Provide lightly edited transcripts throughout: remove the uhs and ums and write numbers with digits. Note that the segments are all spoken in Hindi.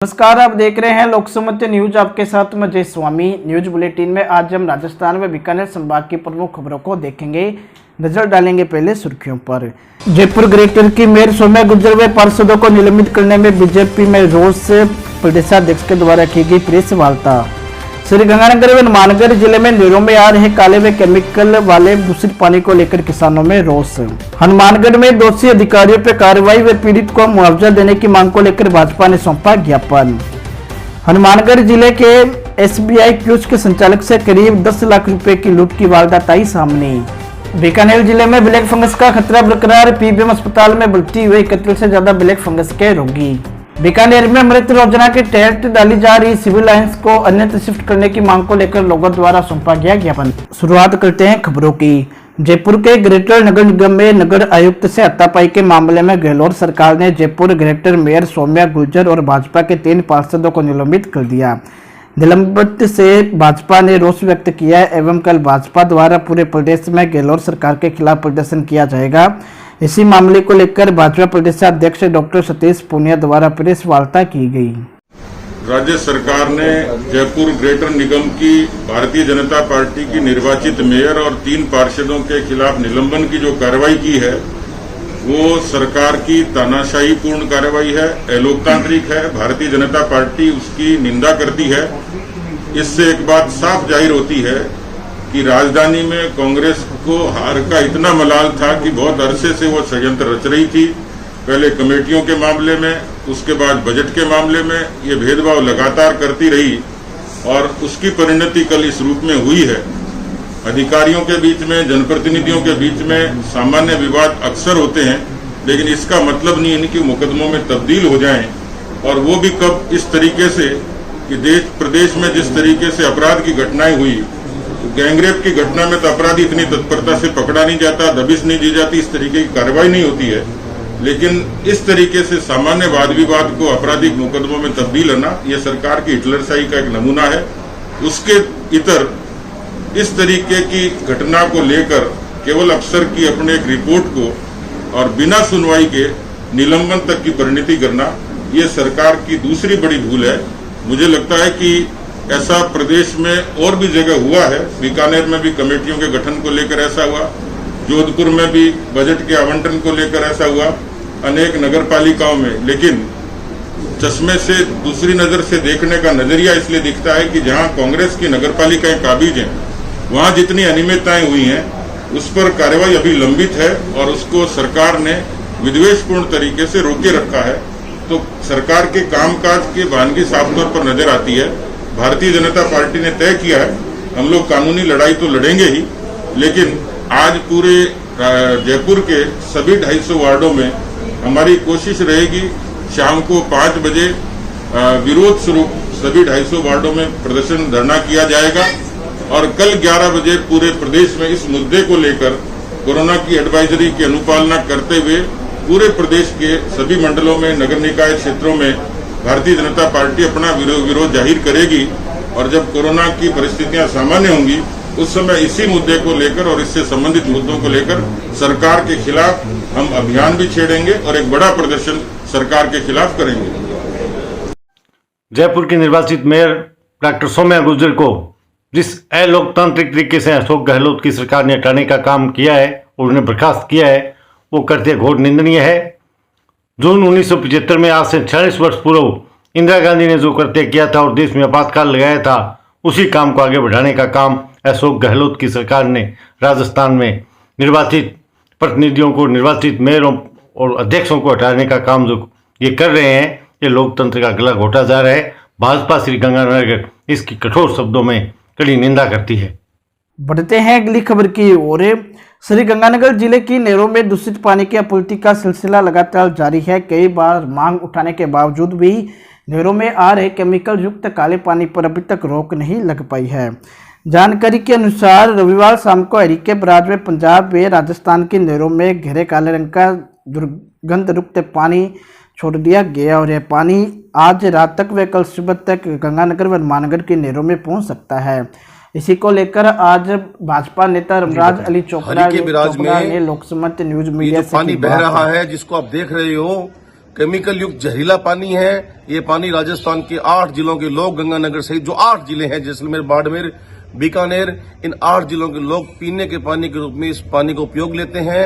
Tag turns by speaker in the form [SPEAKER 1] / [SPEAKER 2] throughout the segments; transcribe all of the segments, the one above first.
[SPEAKER 1] नमस्कार, आप देख रहे हैं लोकसमत न्यूज। आपके साथ मैं जय स्वामी। न्यूज बुलेटिन में आज हम राजस्थान में बीकानेर संभाग की प्रमुख खबरों को देखेंगे। नजर डालेंगे पहले सुर्खियों पर। जयपुर ग्रेटर की मेयर सौम्या गुर्जर व पार्षदों को निलंबित करने में बीजेपी में रोष प्रदेशाध्यक्ष के द्वारा की गई प्रेस वार्ता। श्रीगंगानगर व हनुमानगढ़ जिले में नहरों में आ रहे काले व केमिकल वाले दूषित पानी को लेकर किसानों में रोष। हनुमानगढ़ में दोषी अधिकारियों पर कार्रवाई व पीड़ित को मुआवजा देने की मांग को लेकर भाजपा ने सौंपा ज्ञापन। हनुमानगढ़ जिले के एसबीआई कियोस्क के संचालक से करीब 10 लाख रुपए की लूट की वारदात आई सामने। बीकानेर जिले में ब्लैक फंगस का खतरा बरकरार। पीबीएम अस्पताल में भर्ती हुए 31 से ज्यादा ब्लैक फंगस के रोगी। बीकानेर में मृत रोजना के तहत डाली जा रही सिविल लाइंस को अन्यत्र शिफ्ट करने की मांग को लेकर लोगों द्वारा सौंपा गया ज्ञापन। शुरुआत करते हैं खबरों की। जयपुर के ग्रेटर नगर निगम में नगर आयुक्त से हाथापाई के मामले में गहलोत सरकार ने जयपुर ग्रेटर मेयर सौम्या गुर्जर और भाजपा के 3 पार्षदों को निलंबित कर दिया। निलंबित से भाजपा ने रोष व्यक्त किया एवं कल भाजपा द्वारा पूरे प्रदेश में गहलोत सरकार के खिलाफ प्रदर्शन किया जाएगा। इसी मामले को लेकर भाजपा प्रदेशाध्यक्ष डॉक्टर सतीश पूनिया द्वारा प्रेस वार्ता की गई।
[SPEAKER 2] राज्य सरकार ने जयपुर ग्रेटर निगम की भारतीय जनता पार्टी की निर्वाचित मेयर और 3 पार्षदों के खिलाफ निलंबन की जो कार्रवाई की है वो सरकार की तानाशाही पूर्ण कार्रवाई है, अलोकतांत्रिक है। भारतीय जनता पार्टी उसकी निंदा करती है। इससे एक बात साफ जाहिर होती है कि राजधानी में कांग्रेस को हार का इतना मलाल था कि बहुत अरसे से वो षड्यंत्र रच रही थी। पहले कमेटियों के मामले में, उसके बाद बजट के मामले में ये भेदभाव लगातार करती रही और उसकी परिणति कल इस रूप में हुई है। अधिकारियों के बीच में, जनप्रतिनिधियों के बीच में सामान्य विवाद अक्सर होते हैं, लेकिन इसका मतलब नहीं है कि मुकदमों में तब्दील हो जाएं। और वो भी कब इस तरीके से कि देश प्रदेश में जिस तरीके से अपराध की घटनाएं हुई, गैंगरेप की घटना में तो अपराधी इतनी तत्परता से पकड़ा नहीं जाता, दबिश नहीं दी जाती, इस तरीके की कार्रवाई नहीं होती है। लेकिन इस तरीके से सामान्य वाद विवाद को आपराधिक मुकदमों में तब्दील होना, यह सरकार की हिटलरशाही का एक नमूना है। उसके इतर इस तरीके की घटना को लेकर केवल अफसर की अपने एक रिपोर्ट को और बिना सुनवाई के निलंबन तक की परिणति करना, यह सरकार की दूसरी बड़ी भूल है। मुझे लगता है कि ऐसा प्रदेश में और भी जगह हुआ है। बीकानेर में भी कमेटियों के गठन को लेकर ऐसा हुआ, जोधपुर में भी बजट के आवंटन को लेकर ऐसा हुआ, अनेक नगर पालिकाओं में। लेकिन चश्मे से दूसरी नजर से देखने का नजरिया इसलिए दिखता है कि जहां कांग्रेस की नगर पालिकाएं काबिज हैं, वहां जितनी अनियमितताएं हुई हैं उस पर कार्रवाई अभी लंबित है और उसको सरकार ने विद्वेषपूर्ण तरीके से रोके रखा है। तो सरकार के कामकाज की वानगी साफ तौर पर नजर आती है। भारतीय जनता पार्टी ने तय किया है हम लोग कानूनी लड़ाई तो लड़ेंगे ही, लेकिन आज पूरे जयपुर के सभी 250 वार्डों में हमारी कोशिश रहेगी शाम को 5 बजे विरोध स्वरूप सभी 250 वार्डों में प्रदर्शन धरना किया जाएगा और कल 11 बजे पूरे प्रदेश में इस मुद्दे को लेकर कोरोना की एडवाइजरी की अनुपालना करते हुए पूरे प्रदेश के सभी मंडलों में, नगर निकाय क्षेत्रों में भारतीय जनता पार्टी अपना विरोध जाहिर करेगी। और जब कोरोना की परिस्थितियां सामान्य होंगी उस समय इसी मुद्दे को लेकर और इससे संबंधित मुद्दों को लेकर सरकार के खिलाफ हम अभियान भी छेड़ेंगे और एक बड़ा प्रदर्शन सरकार के खिलाफ करेंगे।
[SPEAKER 3] जयपुर की निर्वाचित मेयर डॉक्टर सौम्या गुर्जर को जिस अलोकतांत्रिक तरीके से अशोक गहलोत की सरकार ने हटाने का काम किया है और उन्हें बर्खास्त किया है, वो कृत्य घोर निंदनीय है। जून 1975 में आज से 46 वर्ष पूर्व इंदिरा गांधी ने जो कृत्य किया था और देश में आपातकाल लगाया था, उसी काम को आगे बढ़ाने का काम अशोक गहलोत की सरकार ने राजस्थान में निर्वाचित प्रतिनिधियों को, निर्वाचित मेयरों और अध्यक्षों को हटाने का काम जो ये कर रहे हैं, ये लोकतंत्र का गला घोटा जा रहा है। भाजपा श्रीगंगानगर इसकी कठोर शब्दों में कड़ी निंदा करती है।
[SPEAKER 1] बढ़ते हैं अगली खबर की ओर। श्रीगंगानगर जिले की नहरों में दूषित पानी की आपूर्ति का सिलसिला लगातार जारी है। कई बार मांग उठाने के बावजूद भी नहरों में आ रहे केमिकल युक्त काले पानी पर अभी तक रोक नहीं लग पाई है। जानकारी के अनुसार रविवार शाम को हरीके बराज में पंजाब व राजस्थान की नहरों में गहरे काले रंग का दुर्गंध युक्त पानी छोड़ दिया गया और यह पानी आज रात तक व कल सुबह तक गंगानगर व हनुमानगढ़ की नहरों में पहुंच सकता है। इसी को लेकर आज भाजपा नेता रामराज अली चोपड़ा ने लोकसमत न्यूज मीडिया से
[SPEAKER 4] पानी बह रहा है, जिसको आप देख रहे हो केमिकल युक्त जहरीला पानी है। ये पानी राजस्थान के 8 जिलों के लोग, गंगानगर सहित जो 8 जिले हैं, जैसलमेर, बाड़मेर, बीकानेर, इन 8 जिलों के लोग पीने के पानी के रूप में इस पानी का उपयोग लेते हैं।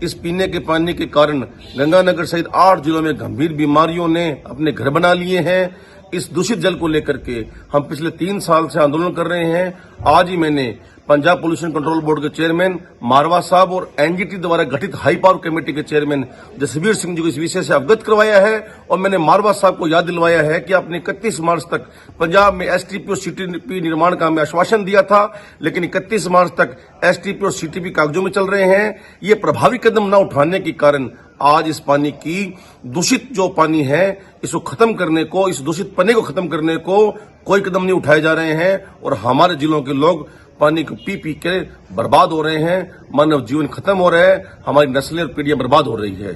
[SPEAKER 4] इस पीने के पानी के कारण गंगानगर सहित 8 जिलों में गंभीर बीमारियों ने अपने घर बना लिए हैं। इस दूषित जल को लेकर के हम पिछले 3 साल से आंदोलन कर रहे हैं। आज ही मैंने पंजाब पोल्यूशन कंट्रोल बोर्ड के चेयरमैन मारवा साहब और एनजीटी द्वारा गठित हाई पावर कमेटी के चेयरमैन जसवीर सिंह जी को इस विषय से अवगत करवाया है और मैंने मारवा साहब को याद दिलवाया है कि आपने 31 मार्च तक पंजाब में एसटीपी और सीटीपी निर्माण का हमें आश्वासन दिया था, लेकिन 31 मार्च तक एसटीपी और सीटीपी कागजों में चल रहे हैं। ये प्रभावी कदम न उठाने के कारण आज इस पानी की दूषित जो पानी है, इसको खत्म करने को, इस दूषित पानी को खत्म करने को कोई कदम नहीं उठाए जा रहे हैं और हमारे जिलों के लोग पानी को पी पी के बर्बाद हो रहे हैं। मानव जीवन खत्म हो रहा है, हमारी नस्लें और पीढ़ियां बर्बाद हो रही है।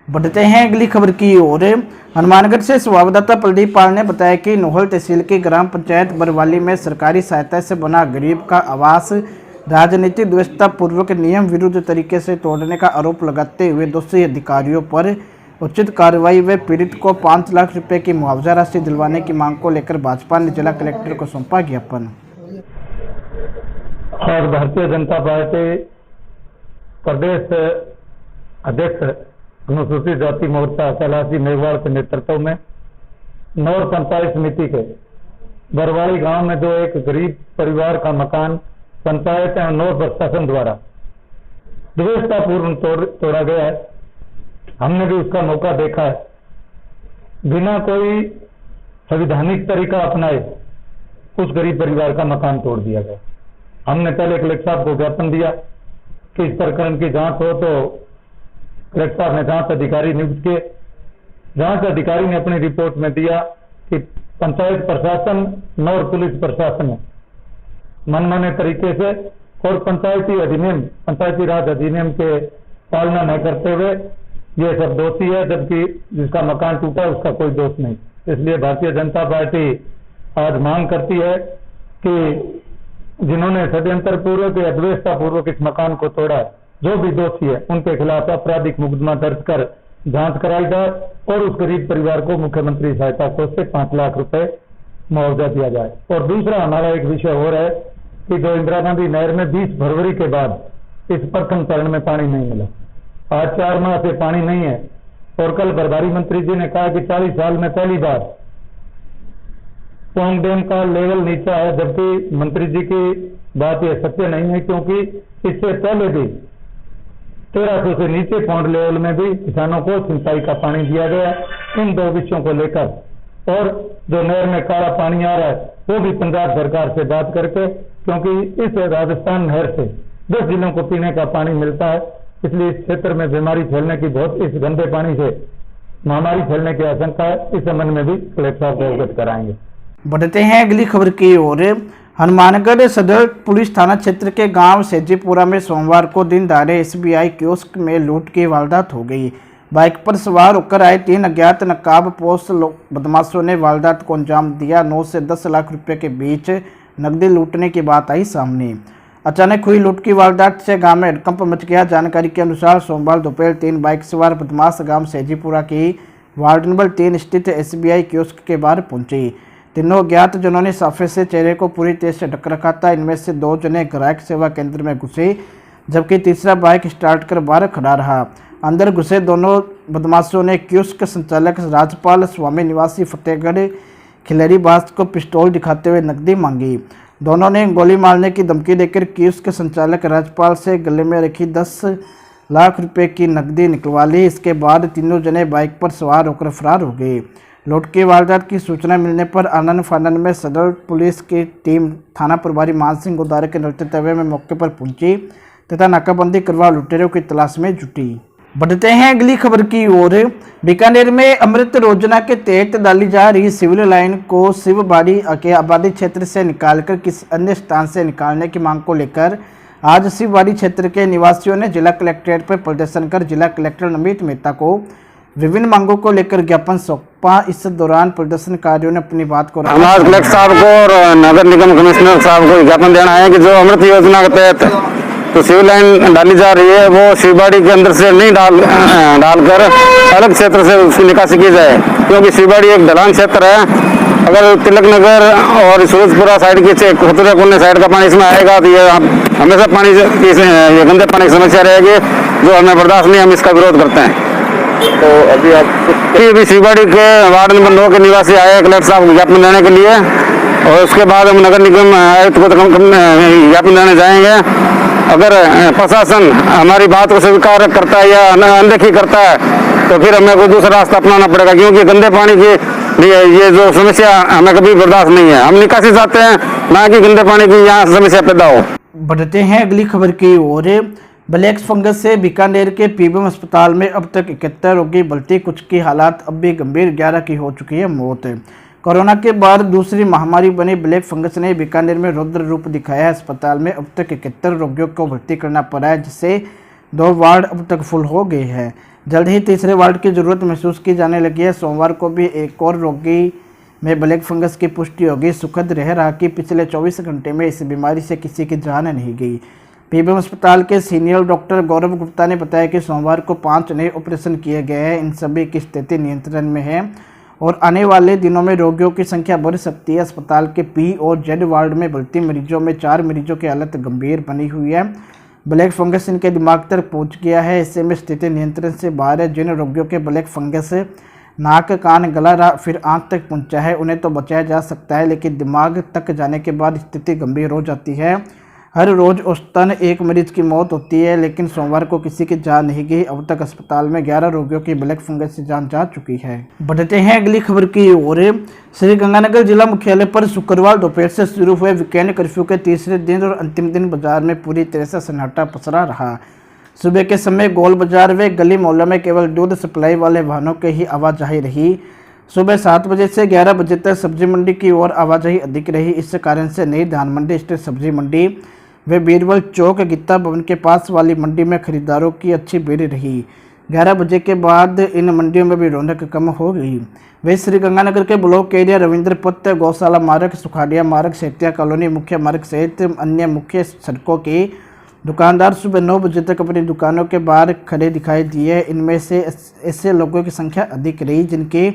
[SPEAKER 1] बढ़ते हैं अगली खबर की ओर। हनुमानगढ़ से संवाददाता प्रदीप पाल ने बताया कि नोहल तहसील की ग्राम पंचायत बरवाली में सरकारी सहायता से बना गरीब का आवास राजनीतिक व्यवस्था पूर्वक नियम विरुद्ध तरीके से तोड़ने का आरोप लगाते हुए दोषी अधिकारियों पर उचित कार्रवाई व पीड़ित को 5 लाख रुपए की मुआवजा राशि दिलवाने की मांग को लेकर भाजपा ने जिला कलेक्टर को सौंपा ज्ञापन।
[SPEAKER 5] और भारतीय जनता पार्टी प्रदेश अध्यक्ष अनुसूचित जाति मोर्चा कैलाश जी मेघवाल के नेतृत्व में नौर पंचायत समिति के बरवाड़ी गांव में जो एक गरीब परिवार का मकान पंचायत एवं नौर प्रशासन द्वारा व्यवस्थापूर्ण तोड़ा गया है, हमने भी उसका मौका देखा है। बिना कोई संवैधानिक तरीका अपनाए उस गरीब परिवार का मकान तोड़ दिया गया। हमने पहले कलेक्टर साहब को ज्ञापन दिया कि इस प्रकरण की जांच हो, तो कलेक्टर साहब ने जांच अधिकारी नियुक्त किए। जांच अधिकारी ने अपनी रिपोर्ट में दिया कि पंचायत प्रशासन नौर पुलिस प्रशासन मनमाने तरीके से और पंचायती राज अधिनियम के पालना न करते हुए ये सब दोषी है, जबकि जिसका मकान टूटा उसका कोई दोष नहीं। इसलिए भारतीय जनता पार्टी आज मांग करती है कि जिन्होंने षड्यंत्र पूर्वक या व्यवस्था पूर्वक इस मकान को तोड़ा, जो भी दोषी है उनके खिलाफ आपराधिक मुकदमा दर्ज कर जांच कराई जाए और उस गरीब परिवार को मुख्यमंत्री सहायता कोष से 5 लाख रुपए मुआवजा दिया जाए। और दूसरा हमारा एक विषय और है कि जो इंदिरा गांधी नहर में 20 फरवरी के बाद इस प्रथम चरण में पानी नहीं मिला, आज 4 माह से पानी नहीं है और कल प्रभारी मंत्री जी ने कहा कि 40 साल में पहली बार पोंग डैम का लेवल नीचा है, जबकि मंत्री जी की बात यह सत्य नहीं है, क्योंकि इससे पहले भी 1300 से नीचे पौंड लेवल में भी किसानों को सिंचाई का पानी दिया गया। इन 2 विषयों को लेकर और जो नहर में काला पानी आ रहा है वो भी पंजाब सरकार से बात करके, क्योंकि इस राजस्थान नहर से 10 जिलों को पीने का पानी मिलता है, इसलिए इस क्षेत्र में बीमारी फैलने की इस गंदे पानी से महामारी फैलने की आशंका है। इस संबंध में भी कलेक्टर साहब को अवगत कराएंगे।
[SPEAKER 1] बढ़ते हैं अगली खबर की ओर। हनुमानगढ़ सदर पुलिस थाना क्षेत्र के गांव सेजीपुरा में सोमवार को दिन दहाड़े एसबीआई कियोस्क में लूट की वारदात हो गई। बाइक पर सवार होकर आए 3 अज्ञात नकाबपोश बदमाशों ने वारदात को अंजाम दिया। 9 से 10 लाख रुपए के बीच नकदी लूटने की बात आई सामने। अचानक हुई लूट की वारदात से गांव में हड़कंप मच गया। जानकारी के अनुसार सोमवार दोपहर 3 बाइक सवार बदमाश गांव सेजीपुरा की वार्ड नंबर 3 स्थित एसबीआई कियोस्क के बाहर पहुंचे। तीनों अज्ञात जनों ने साफे से चेहरे को पूरी तरह से ढक रखा था। इनमें से 2 जने ग्राहक सेवा केंद्र में घुसे, जबकि तीसरा बाइक स्टार्ट कर बाहर खड़ा रहा। अंदर घुसे दोनों बदमाशों ने कियोस्क संचालक राजपाल स्वामी निवासी फतेहगढ़ खिलेरीबाज को पिस्तौल दिखाते हुए नकदी मांगी। दोनों ने गोली मारने की धमकी देकर कियोस्क संचालक राजपाल से गले में रखी 10 लाख रुपए की नकदी निकलवा ली। इसके बाद तीनों जने बाइक पर सवार होकर फरार हो गए। लूट की वारदात की सूचना मिलने पर आनंद फानन में सदर पुलिस की टीम थाना प्रभारी मान सिंह गोदारे के नेतृत्व में मौके पर पहुंची तथा नाकाबंदी करवा लुटेरों की तलाश में जुटी। बढ़ते हैं अगली खबर की ओर। बीकानेर में अमृत योजना के तहत डाली जा रही सिविल लाइन को शिवबाड़ी के आबादी क्षेत्र से निकालकर किसी अन्य स्थान से निकालने की मांग को लेकर आज शिवबाड़ी क्षेत्र के निवासियों ने जिला कलेक्ट्रेट पर प्रदर्शन कर जिला कलेक्टर नमित मेहता को विभिन्न मांगों को लेकर ज्ञापन सौंपा। इस दौरान प्रदर्शनकारियों ने अपनी बात को
[SPEAKER 6] हमारे कलेक्टर साहब को और नगर निगम कमिश्नर साहब को ज्ञापन देना है कि जो अमृत योजना के तहत तो सीवर लाइन डाली जा रही है वो शिवबाड़ी के अंदर से नहीं डालकर अलग क्षेत्र से उसकी निकासी की जाए, क्योंकि शिवबाड़ी एक ढलान क्षेत्र है। अगर तिलक नगर और सूरजपुरा साइड की खतरे कोने साइड का पानी इसमें आएगा तो ये हमेशा पानी की ये गंदे पानी की समस्या रहेगी, जो हमें बर्दाश्त नहीं, हम इसका विरोध करते हैं।
[SPEAKER 7] तो अभी आप
[SPEAKER 6] अभी शिवबाड़ी के वार्ड नंबर 9 के निवासी आए कलेक्टर साहब को ज्ञापन देने के लिए, और उसके बाद हम नगर निगम आयुक्त को ज्ञापन देने जाएंगे। अगर प्रशासन हमारी बात को स्वीकार करता है या अनदेखी करता है तो फिर हमें कोई दूसरा रास्ता अपनाना पड़ेगा, क्योंकि गंदे पानी की ये जो समस्या हमें कभी बर्दाश्त नहीं है। हम निकासी चाहते हैं, ना कि गंदे पानी की यहाँ समस्या पैदा हो।
[SPEAKER 1] बढ़ते हैं अगली खबर की ओर। ब्लैक फंगस से बीकानेर के पीबीएम अस्पताल में अब तक 71 रोगी भर्ती, कुछ की हालात अब भी गंभीर, 11 की हो चुकी है मौत। कोरोना के बाद दूसरी महामारी बनी ब्लैक फंगस ने बीकानेर में रौद्र रूप दिखाया है। अस्पताल में अब तक 71 रोगियों को भर्ती करना पड़ा है, जिससे 2 वार्ड अब तक फुल हो गए हैं। जल्द ही तीसरे वार्ड की जरूरत महसूस की जाने लगी है। सोमवार को भी एक और रोगी में ब्लैक फंगस की पुष्टि होगी। सुखद रह रहा कि पिछले 24 घंटे में इस बीमारी से किसी की जान नहीं गई। पीबीएम अस्पताल के सीनियर डॉक्टर गौरव गुप्ता ने बताया कि सोमवार को 5 नए ऑपरेशन किए गए हैं। इन सभी की स्थिति नियंत्रण में है और आने वाले दिनों में रोगियों की संख्या बढ़ सकती है। अस्पताल के पी और जेड वार्ड में भर्ती मरीजों में 4 मरीजों की हालत गंभीर बनी हुई है। ब्लैक फंगस इनके दिमाग तक पहुंच गया है। ऐसे में स्थिति नियंत्रण से बाहर है। जिन रोगियों के ब्लैक फंगस नाक, कान, गला फिर आंख तक पहुंचा है उन्हें तो बचाया जा सकता है, लेकिन दिमाग तक जाने के बाद स्थिति गंभीर हो जाती है। हर रोज औसतन 1 मरीज की मौत होती है, लेकिन सोमवार को किसी की जान नहीं गई। अब तक अस्पताल में 11 रोगियों की ब्लैक फंगस से जान जा चुकी है। बढ़ते हैं अगली खबर की ओर। श्रीगंगानगर जिला मुख्यालय पर शुक्रवार दोपहर से शुरू हुए वीकेंड कर्फ्यू के तीसरे दिन और अंतिम दिन बाजार में पूरी तरह से सन्नाटा पसरा रहा। सुबह के समय गोल बाजार व गली मोहल्लों में केवल दूध सप्लाई वाले वाहनों की ही आवाजाही रही। सुबह 7 बजे से 11 बजे तक सब्जी मंडी की ओर आवाजाही अधिक रही। इस कारण से नई धान मंडी स्थित सब्जी मंडी वे बीरबल चौक गीता भवन के पास वाली मंडी में खरीदारों की अच्छी भीड़ रही। 11 बजे के बाद इन मंडियों में भी रौनक कम हो गई। वे श्रीगंगानगर के ब्लॉक एरिया रविंद्र पथ, गौशाला मार्ग, सुखाड़िया मार्ग, सेतिया कॉलोनी मुख्य मार्ग सहित अन्य मुख्य सड़कों के दुकानदार सुबह 9 बजे तक अपनी दुकानों के बाहर खड़े दिखाई दिए। इनमें से ऐसे लोगों की संख्या अधिक रही जिनके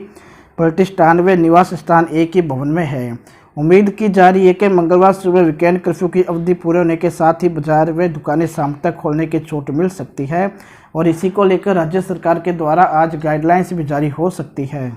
[SPEAKER 1] प्रतिष्ठान व निवास स्थान एक ही भवन में है। उम्मीद की जा रही है कि मंगलवार सुबह वीकेंड कर्फ्यू की अवधि पूरे होने के साथ ही बाजार व दुकानें शाम तक खोलने की छूट मिल सकती है और इसी को लेकर राज्य सरकार के द्वारा आज गाइडलाइंस भी जारी हो सकती है।